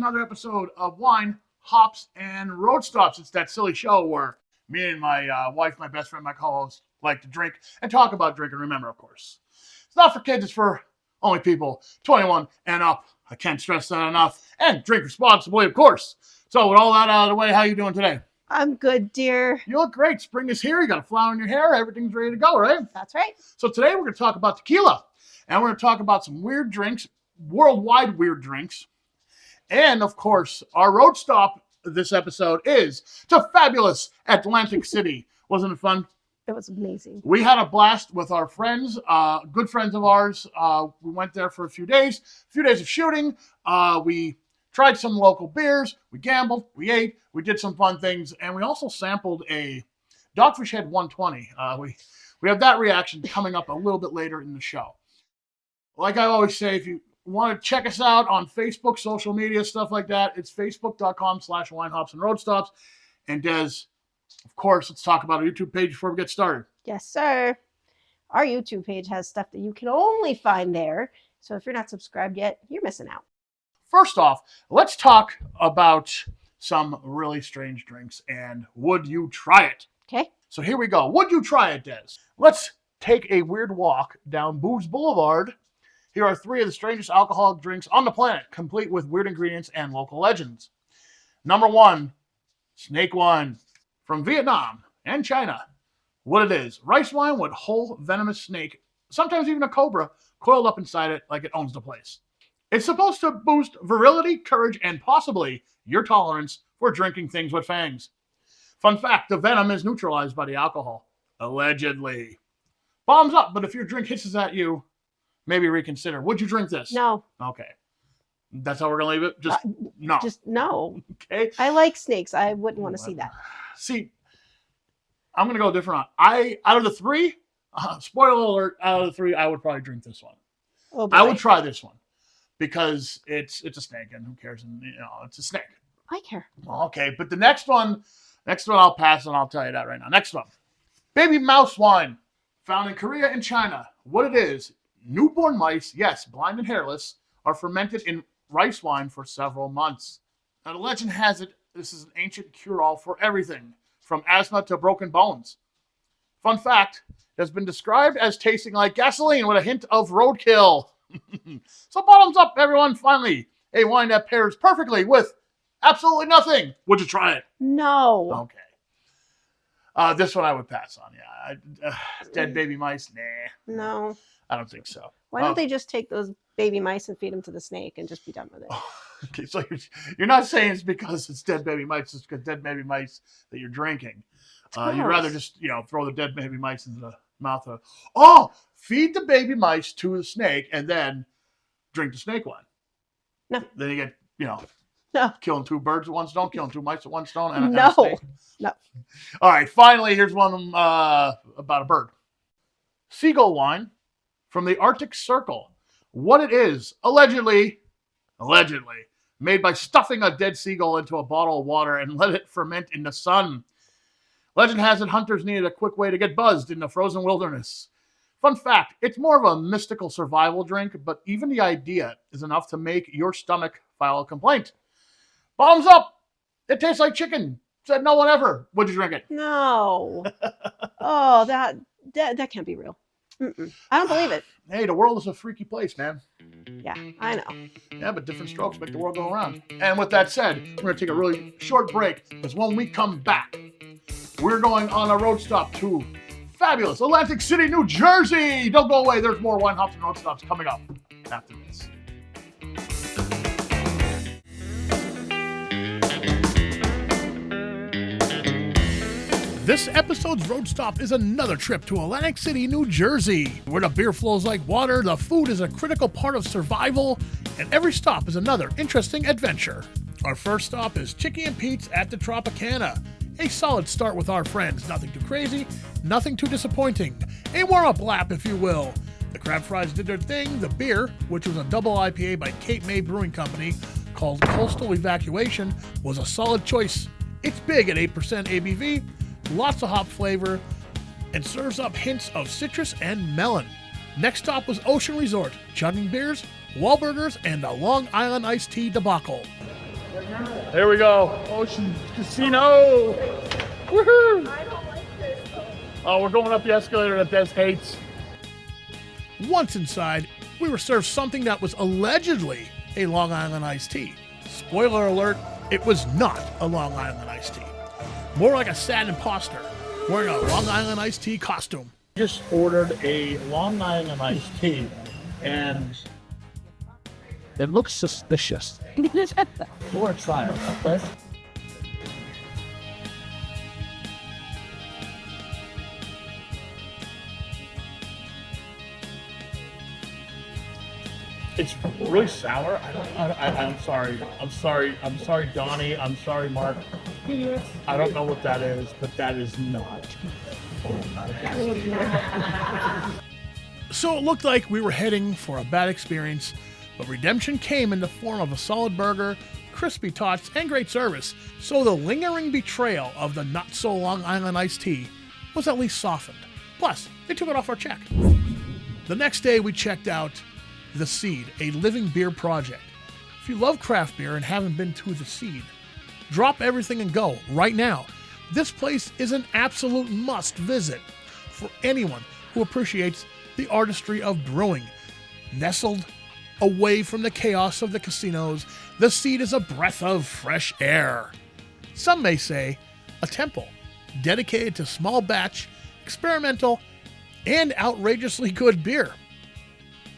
another episode of Wine, Hops, and Road Stops. It's that silly show where me and my wife, my best friend, my co-host, like to drink and talk about drinking. Remember, of course, it's not for kids, it's for only people 21 and up. I can't stress that enough. And drink responsibly, of course. So with all that out of the way, how you doing today? I'm good, dear. You look great. Spring is here. You got a flower in your hair. Everything's ready to go, right? That's right. So today we're going to talk about tequila. And we're going to talk about some weird drinks, worldwide weird drinks. And, of course, our road stop this episode is to fabulous Atlantic City. Wasn't it fun? It was amazing. We had a blast with our friends, good friends of ours. We went there for a few days of shooting. We tried some local beers. We gambled. We ate. We did some fun things. And we also sampled a Dogfish Head 120. We have that reaction coming up a little bit later in the show. Like I always say, if you want to check us out on Facebook, social media, stuff like that, it's facebook.com/wine, hops, and road stops. And Des, of course, let's talk about our YouTube page before we get started. Yes, sir. Our YouTube page has stuff that you can only find there. So if you're not subscribed yet, you're missing out. First off, let's talk about some really strange drinks and would you try it? Okay. So here we go. Would you try it, Des? Let's take a weird walk down Booze Boulevard. Here are 3 of the strangest alcoholic drinks on the planet, complete with weird ingredients and local legends. Number 1, snake wine from Vietnam and China. What it is, rice wine with whole venomous snake, sometimes even a cobra, coiled up inside it like it owns the place. It's supposed to boost virility, courage, and possibly your tolerance for drinking things with fangs. Fun fact, the venom is neutralized by the alcohol. Allegedly. Bombs up, but if your drink hisses at you, maybe reconsider. Would you drink this? No. Okay. That's how we're going to leave it? Just no. Just no. Okay. I like snakes. I wouldn't want to see that. See, I'm going to go different. Out of the 3, spoiler alert, out of the 3, I would probably drink this one. Oh, boy. I would try this one because it's a snake and who cares? And, it's a snake. I care. Okay, but the next one I'll pass and I'll tell you that right now. Next one. Baby mouse wine, found in Korea and China. What it is, newborn mice, yes, blind and hairless, are fermented in rice wine for several months. Now, the legend has it, this is an ancient cure-all for everything, from asthma to broken bones. Fun fact, it has been described as tasting like gasoline with a hint of roadkill. So bottoms up, everyone, finally. A wine that pairs perfectly with absolutely nothing. Would you try it? No. Okay. This one I would pass on, yeah. Dead baby mice, nah. No. I don't think so. Why don't they just take those baby mice and feed them to the snake and just be done with it? Okay, so you're not saying it's because it's dead baby mice, it's because dead baby mice that you're drinking. You'd rather just, throw the dead baby mice into the mouth of, feed the baby mice to the snake and then drink the snake wine. No. Then you get, no. Killing 2 birds with one stone, killing 2 mice with one stone, and no. a snake. No. All right, finally, here's one about a bird. Seagull wine from the Arctic Circle. What it is, allegedly, made by stuffing a dead seagull into a bottle of water and let it ferment in the sun. Legend has it hunters needed a quick way to get buzzed in the frozen wilderness. Fun fact, it's more of a mystical survival drink, but even the idea is enough to make your stomach file a complaint. Bottoms up! It tastes like chicken. Said no one ever. Would you drink it? No. Oh, that can't be real. Mm-mm. I don't believe it. Hey, the world is a freaky place, man. Yeah, I know. Yeah, but different strokes make the world go around. And with that said, we're going to take a really short break because when we come back, we're going on a road stop to fabulous Atlantic City, New Jersey. Don't go away. There's more Wine, Hops, and Road Stops coming up after this. This episode's road stop is another trip to Atlantic City, New Jersey, where the beer flows like water, the food is a critical part of survival, and every stop is another interesting adventure. Our first stop is Chicky and Pete's at the Tropicana. A solid start with our friends, nothing too crazy, nothing too disappointing. A warm-up lap, if you will. The crab fries did their thing, the beer, which was a double IPA by Cape May Brewing Company, called Coastal Evacuation, was a solid choice. It's big at 8% ABV, lots of hop flavor, and serves up hints of citrus and melon. Next stop was Ocean Resort, chugging beers, Wahlburgers, and a Long Island iced tea debacle. Here we go. Ocean Casino. Woohoo! I don't like this. Oh, we're going up the escalator that Des hates. Once inside, we were served something that was allegedly a Long Island iced tea. Spoiler alert, it was not a Long Island iced tea. More like a sad imposter wearing a Long Island iced tea costume. Just ordered a Long Island iced tea, and it looks suspicious. Or try it, okay? It's really sour. I'm sorry. I'm sorry, Donnie. I'm sorry, Mark. I don't know what that is, but that is not. So it looked like we were heading for a bad experience, but redemption came in the form of a solid burger, crispy tots, and great service. So the lingering betrayal of the not-so Long Island iced tea was at least softened. Plus, they took it off our check. The next day, we checked out The Seed, a living beer project. If you love craft beer and haven't been to The Seed, drop everything and go right now. This place is an absolute must visit for anyone who appreciates the artistry of brewing. Nestled away from the chaos of the casinos, The Seed is a breath of fresh air. Some may say a temple dedicated to small batch, experimental, and outrageously good beer.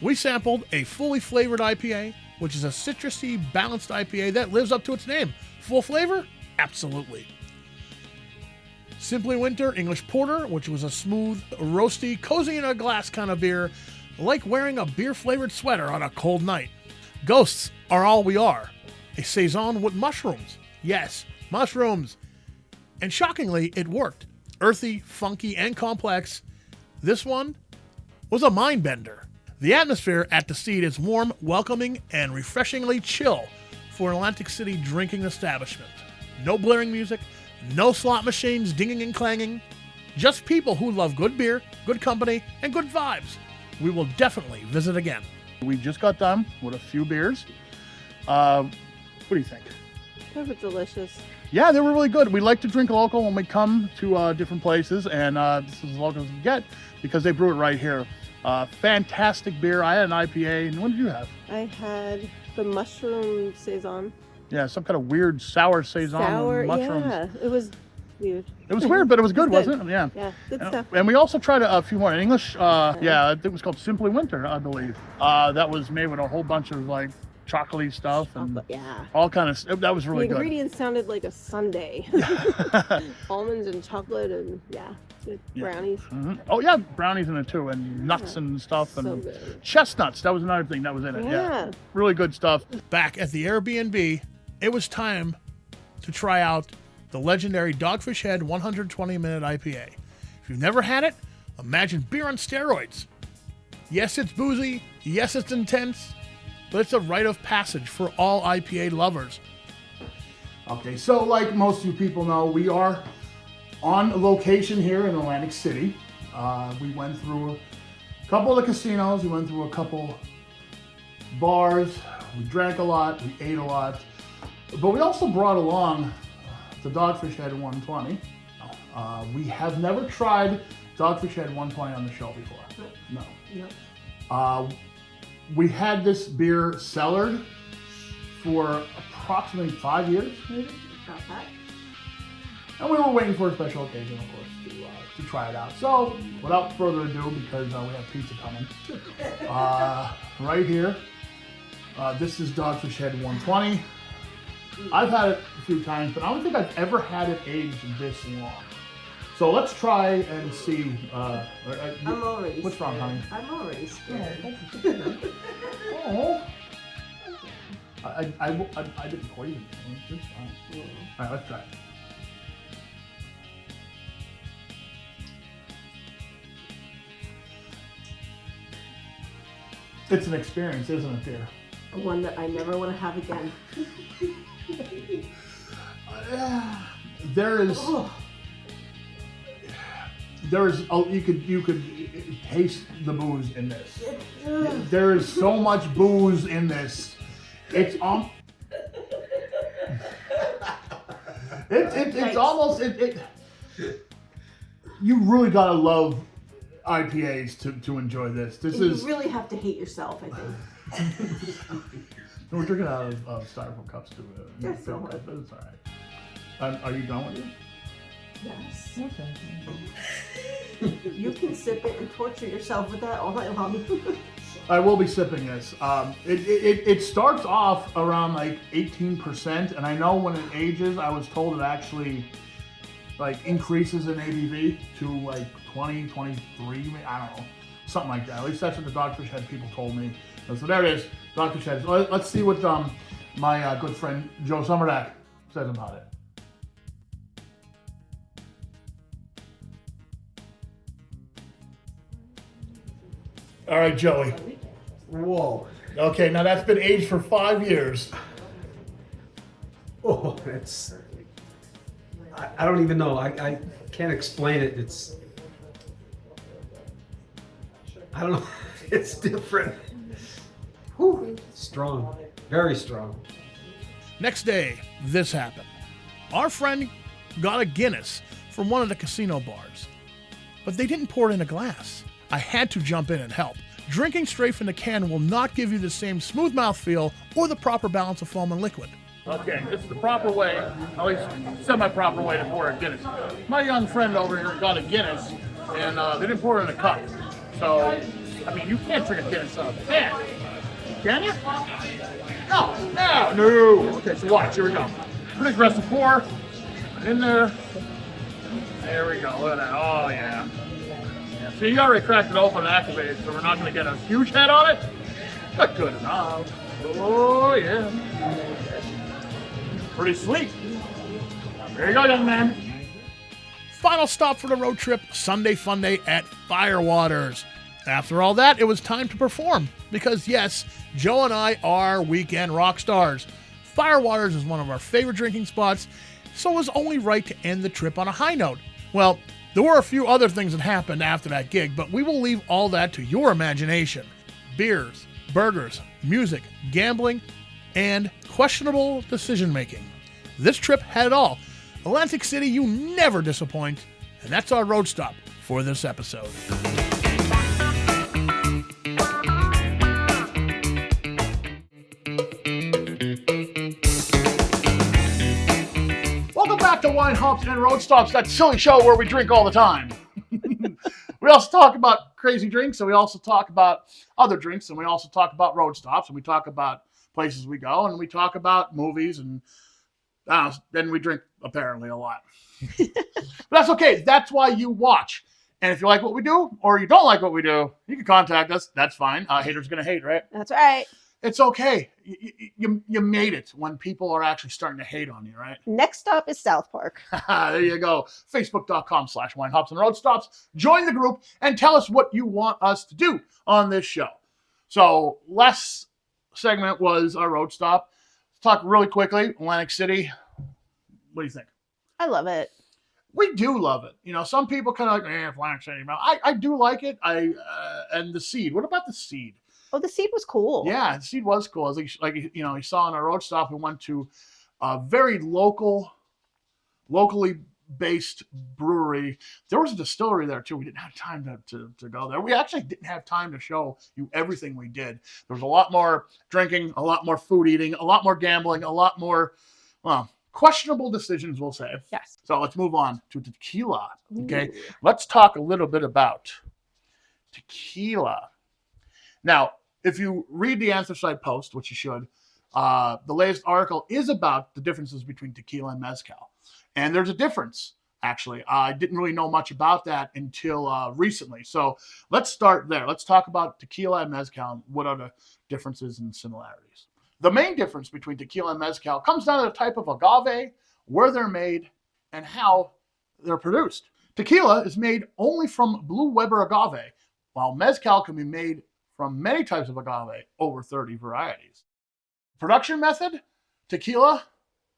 We sampled a fully flavored IPA, which is a citrusy, balanced IPA that lives up to its name. Full flavor? Absolutely. Simply Winter English Porter, which was a smooth, roasty, cozy in a glass kind of beer, like wearing a beer-flavored sweater on a cold night. Ghosts are all we are. A saison with mushrooms. Yes, mushrooms. And shockingly, it worked. Earthy, funky, and complex. This one was a mind bender. The atmosphere at The Seed is warm, welcoming, and refreshingly chill for an Atlantic City drinking establishment. No blaring music, no slot machines dinging and clanging, just people who love good beer, good company, and good vibes. We will definitely visit again. We just got done with a few beers. What do you think? They were delicious. Yeah, they were really good. We like to drink local when we come to different places, and this is as local as we get because they brew it right here. Fantastic beer. I had an IPA, and what did you have? I had the mushroom saison. Yeah, some kind of weird sour saison with mushrooms. Yeah, it was weird. It was weird, but it was good, It's wasn't it? Yeah. Yeah, good stuff. And we also tried a few more in English. Yeah, it was called Simply Winter, I believe. That was made with a whole bunch of like chocolatey stuff and Yeah. all kind of. That was really The good. ingredients sounded like a sundae. Almonds and chocolate and good brownies. Mm-hmm. Oh yeah, brownies in it too, and nuts and stuff, So and good. chestnuts. That was another thing that was in it. Yeah. Really good stuff. Back at the Airbnb, it was time to try out the legendary Dogfish Head 120-minute IPA. If you've never had it, imagine beer on steroids. Yes, it's boozy. Yes, it's intense. But it's a rite of passage for all IPA lovers. Okay, so like most of you people know, we are on location here in Atlantic City. We went through a couple of the casinos. We went through a couple bars. We drank a lot. We ate a lot. But we also brought along the Dogfish Head 120. We have never tried Dogfish Head 120 on the show before. No. Yep. We had this beer cellared for approximately 5 years, maybe. About that. And we were waiting for a special occasion, of course, to try it out. So, without further ado, because we have pizza coming, right here, this is Dogfish Head 120. I've had it a few times, but I don't think I've ever had it aged this long. So let's try and see. I'm already What's wrong, honey? I'm already scared. Oh. I didn't poison it. It's fine. Yeah. All right, let's try it. It's an experience, isn't it, dear? One that I never want to have again. There is. Oh. You could taste the booze in this. There is so much booze in this. It's It's almost you really gotta love IPAs to enjoy this. You really have to hate yourself, I think. We're drinking out of styrofoam cups too. That's so But it's all right. Are you done with it? Yes. Okay. You can sip it and torture yourself with that all night long. I will be sipping this. It starts off around like 18%, and I know when it ages, I was told it actually like increases in ABV to like 20, 23, I don't know, something like that. At least that's what the Dogfish Head people told me. So there it is, Dogfish Head. Let's see what my good friend Joe Summerdack says about it. All right, Joey. Whoa. Okay, now that's been aged for 5 years. Oh, I don't even know. I can't explain it. I don't know. It's different. Whew. Strong. Very strong. Next day, this happened. Our friend got a Guinness from one of the casino bars, but they didn't pour it in a glass. I had to jump in and help. Drinking straight from the can will not give you the same smooth mouthfeel or the proper balance of foam and liquid. Okay, this is the proper way, at least semi-proper way to pour a Guinness. My young friend over here got a Guinness, and they didn't pour it in a cup. So, I mean, you can't drink a Guinness out of a can. Can you? No. Okay, so watch, here we go. Pretty aggressive pour. In there. There we go, look at that. Oh, yeah. So you already cracked it open and activated, so we're not going to get a huge head on it. But good enough. Oh, yeah. Pretty sweet. There you go, young man. Final stop for the road trip, Sunday Fun Day at Firewaters. After all that, it was time to perform. Because yes, Joe and I are weekend rock stars. Firewaters is one of our favorite drinking spots, so it was only right to end the trip on a high note. Well, there were a few other things that happened after that gig, but we will leave all that to your imagination. Beers, burgers, music, gambling, and questionable decision-making. This trip had it all. Atlantic City, you never disappoint. And that's our road stop for this episode. Welcome back to Wine Hops and Road Stops, that silly show where we drink all the time. We also talk about crazy drinks, and we also talk about other drinks, and we also talk about road stops, and we talk about places we go, and we talk about movies, and then we drink apparently a lot. But that's okay. That's why you watch. And if you like what we do, or you don't like what we do, you can contact us. That's fine. Haters gonna hate, right? That's right. It's okay. You made it when people are actually starting to hate on you, right? Next stop is South Park. There you go. Facebook.com/winehops and road stops. Join the group and tell us what you want us to do on this show. So last segment was our road stop. Let's talk really quickly. Atlantic City. What do you think? I love it. We do love it. You know, some people kind of like, Atlantic City. I do like it. And the Seed. What about the Seed? Oh, the Seed was cool. Yeah, the Seed was cool. Like you saw on our road stop, we went to a very locally based brewery. There was a distillery there too. We didn't have time to go there. We actually didn't have time to show you everything we did. There was a lot more drinking, a lot more food eating, a lot more gambling, a lot more, questionable decisions, we'll say. Yes. So let's move on to tequila. Okay. Ooh. Let's talk a little bit about tequila. Now, if you read the Anthracite Post, which you should, the latest article is about the differences between tequila and mezcal. And there's a difference, actually. I didn't really know much about that until recently. So let's start there. Let's talk about tequila and mezcal and what are the differences and similarities. The main difference between tequila and mezcal comes down to the type of agave, where they're made, and how they're produced. Tequila is made only from Blue Weber agave, while mezcal can be made from many types of agave, over 30 varieties. Production method: tequila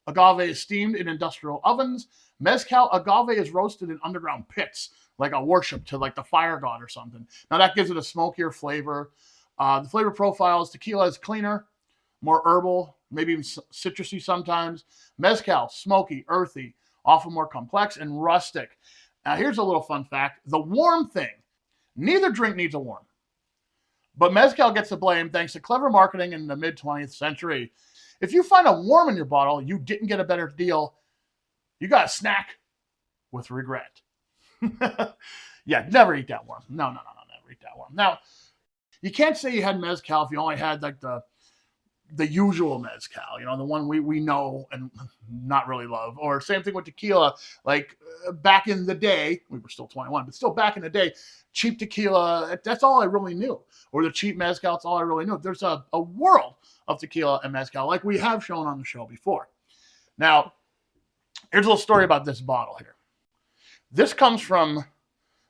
agave is steamed in industrial ovens. Mezcal agave is roasted in underground pits, like a worship to like the fire god or something. Now that gives it a smokier flavor. The flavor profile is tequila is cleaner, more herbal, maybe even citrusy sometimes. Mezcal, smoky, earthy, often more complex and rustic. Now, here's a little fun fact. The warm thing. Neither drink needs a warm. But Mezcal gets the blame thanks to clever marketing in the mid-20th century. If you find a warm in your bottle, you didn't get a better deal. You got a snack with regret. Yeah, never eat that warm. No, never eat that warm. Now, you can't say you had Mezcal if you only had like the usual Mezcal, the one we know and not really love. Or same thing with tequila. Like back in the day, we were still 21, but still back in the day, cheap tequila, that's all I really knew. Or the cheap Mezcal, that's all I really knew. There's a world of tequila and Mezcal like we have shown on the show before. Now, here's a little story about this bottle here. This comes from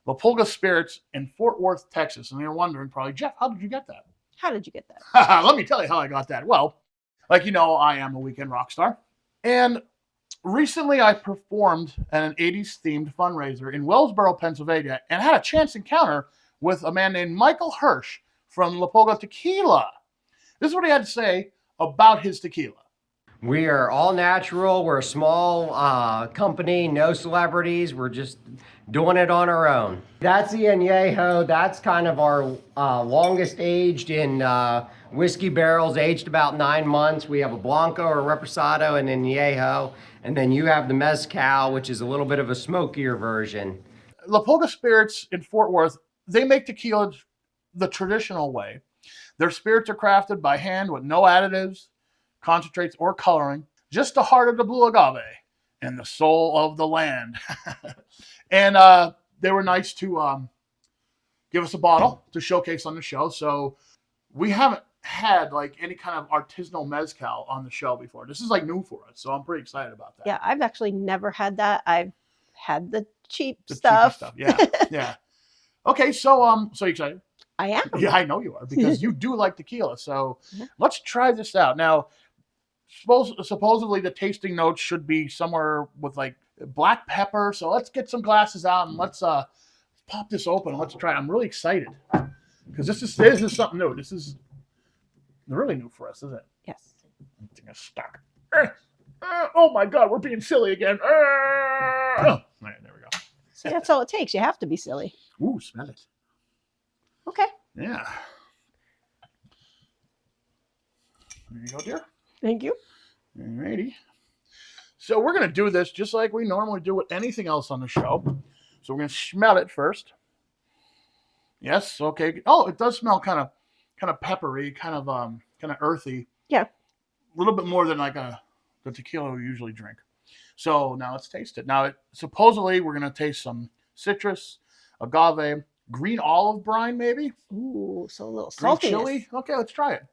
the Pulga Spirits in Fort Worth, Texas. And you're wondering probably, Jeff, how did you get that? How did you get that? Let me tell you how I got that. Well, like you know, I am a weekend rock star. And recently I performed at an 80s themed fundraiser in Wilkes-barre, Pennsylvania, and had a chance encounter with a man named Michael Hirsch from La Pulga Tequila. This is what he had to say about his tequila. We are all natural. We're a small company, no celebrities. We're just doing it on our own. That's the Añejo. That's kind of our longest aged in whiskey barrels, aged about 9 months. We have a Blanco or a Reposado and an Añejo. And then you have the Mezcal, which is a little bit of a smokier version. La Pulga Spirits in Fort Worth, they make tequila the traditional way. Their spirits are crafted by hand with no additives, concentrates, or coloring. Just the heart of the blue agave and the soul of the land. And they were nice to give us a bottle to showcase on the show. So we haven't had like any kind of artisanal mezcal on the show before. This is like new for us, so I'm pretty excited about that. Yeah, I've actually never had that. I've had the cheap stuff. Yeah, yeah. Okay, so you excited? I am. Yeah, I know you are because you do like tequila. So let's try this out. Now, supposedly the tasting notes should be somewhere with like black pepper. So let's get some glasses out and let's pop this open and let's try it. I'm really excited because this is something new. This is really new for us, isn't it? Yes. I'm getting stuck. Oh my God, we're being silly again. Oh, there we go. See, that's all it takes. You have to be silly. Ooh, smell it. Okay. Yeah. There you go, dear. Thank you. Alrighty. So we're going to do this just like we normally do with anything else on the show. So we're going to smell it first. Yes, okay. Oh, it does smell kind of peppery, kind of earthy. Yeah. A little bit more than like the tequila we usually drink. So now let's taste it. Now, supposedly we're going to taste some citrus, agave, green olive brine maybe. Ooh, so a little Green salty. chili. Okay, let's try it.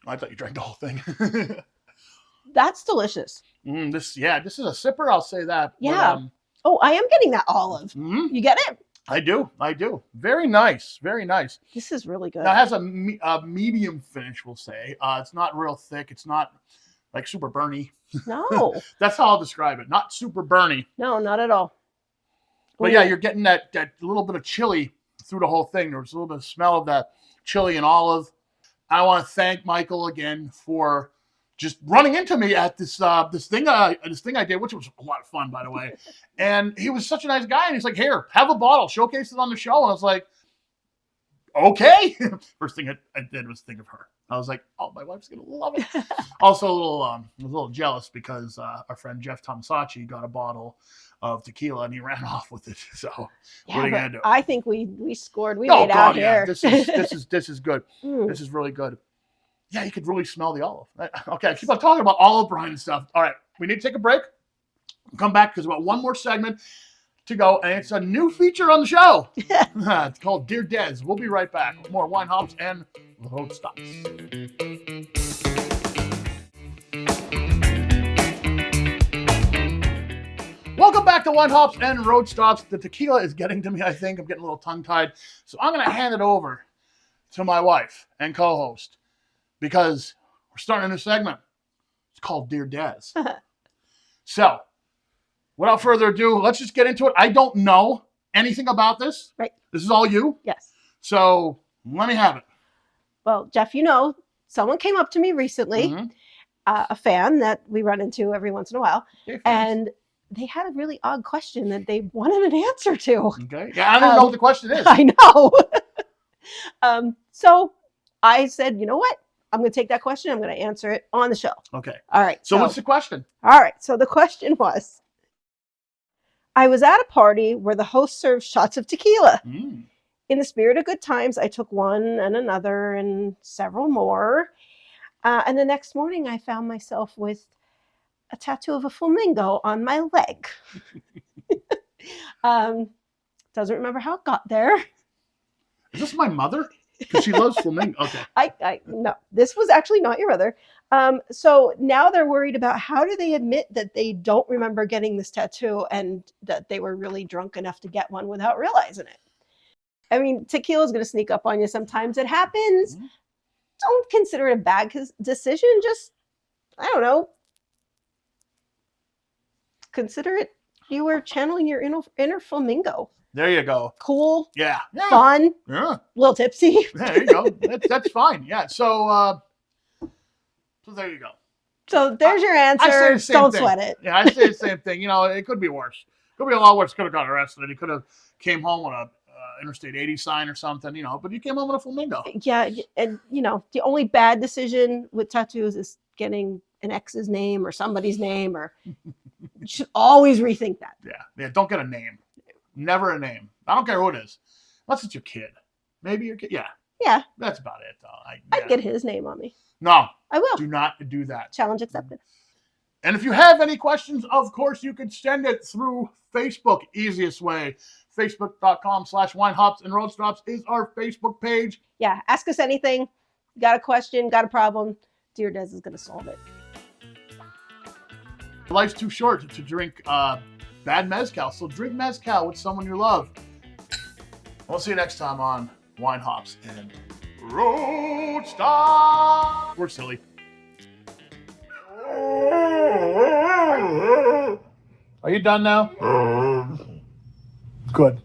I thought you drank the whole thing. That's delicious. This is a sipper. I'll say that. Yeah. But, Oh, I am getting that olive. You get it? I do. Very nice. Very nice. This is really good. Now it has a medium finish, we'll say. It's not real thick. It's not like super burny. No. That's how I'll describe it. Not super burny. No, not at all. But yeah, you're getting that little bit of chili through the whole thing. There's a little bit of smell of that chili and olive. I want to thank Michael again for just running into me at this thing I did, which was a lot of fun, by the way. And he was such a nice guy, and he's like, "Here, have a bottle, showcase it on the show." And I was like, "Okay." First thing I did was think of her. I was like, "Oh, my wife's gonna love it." Also, I was a little jealous because our friend Jeff Tomasacci got a bottle of tequila and he ran off with it. So what are you gonna do? I think we scored. We made out here. This is good. Mm. This is really good. Yeah, you could really smell the olive. Okay, I keep on talking about olive brine and stuff. All right, we need to take a break. We'll come back because we've got one more segment to go, and it's a new feature on the show. It's called Dear Des. We'll be right back with more Wine Hops and Road Stops. Welcome back to Wine Hops and Road Stops. The tequila is getting to me, I think. I'm getting a little tongue-tied. So I'm going to hand it over to my wife and co-host because we're starting a new segment. It's called Dear Des. So, without further ado, let's just get into it. I don't know anything about this. Right. This is all you. Yes. So let me have it. Well, Jeff, you know, someone came up to me recently, Mhm. a fan that we run into every once in a while, Okay, and they had a really odd question that they wanted an answer to. okay. Yeah, I don't even know what the question is. I know. So I said, you know what? I'm going to take that question. I'm going to answer it on the show. Okay. All right. So what's the question? All right. So the question was, I was at a party where the host served shots of tequila. Mm. In the spirit of good times, I took one and another and several more. And the next morning, I found myself with a tattoo of a flamingo on my leg. Doesn't remember how it got there. Is this my mother? Because she loves flamingo. Okay. No, this was actually not your mother. So now they're worried about how do they admit that they don't remember getting this tattoo and that they were really drunk enough to get one without realizing it. I mean, tequila is going to sneak up on you. Sometimes it happens. Mm-hmm. Don't consider it a bad decision. Just, I don't know. Consider it you were channeling your inner flamingo. There you go. Cool. Yeah. Fun. Yeah. A little tipsy. There you go. That's fine. Yeah. So there you go. So there's your answer. I say the same Don't thing. sweat it. Yeah, I say the same thing. You know, it could be worse. Could be a lot worse. Could have got arrested. He could have came home with a Interstate 80 sign or something. You know, but you came home with a flamingo. Yeah, and you know, the only bad decision with tattoos is getting an ex's name or somebody's name, or you should always rethink that. Yeah. Don't get a name. Never a name. I don't care who it is, unless it's your kid. Maybe your kid. Yeah. Yeah. That's about it, though. I'd get his name on me. No. I will. Do not do that. Challenge accepted. And if you have any questions, of course, you can send it through Facebook. Easiest way. Facebook.com/Wine Hops and Road Stops is our Facebook page. Yeah. Ask us anything. Got a question, got a problem. Dear Des is going to solve it. Life's too short to drink bad mezcal, so drink mezcal with someone you love. We'll see you next time on Wine Hops and Road Stop. We're silly. Are you done now? Good.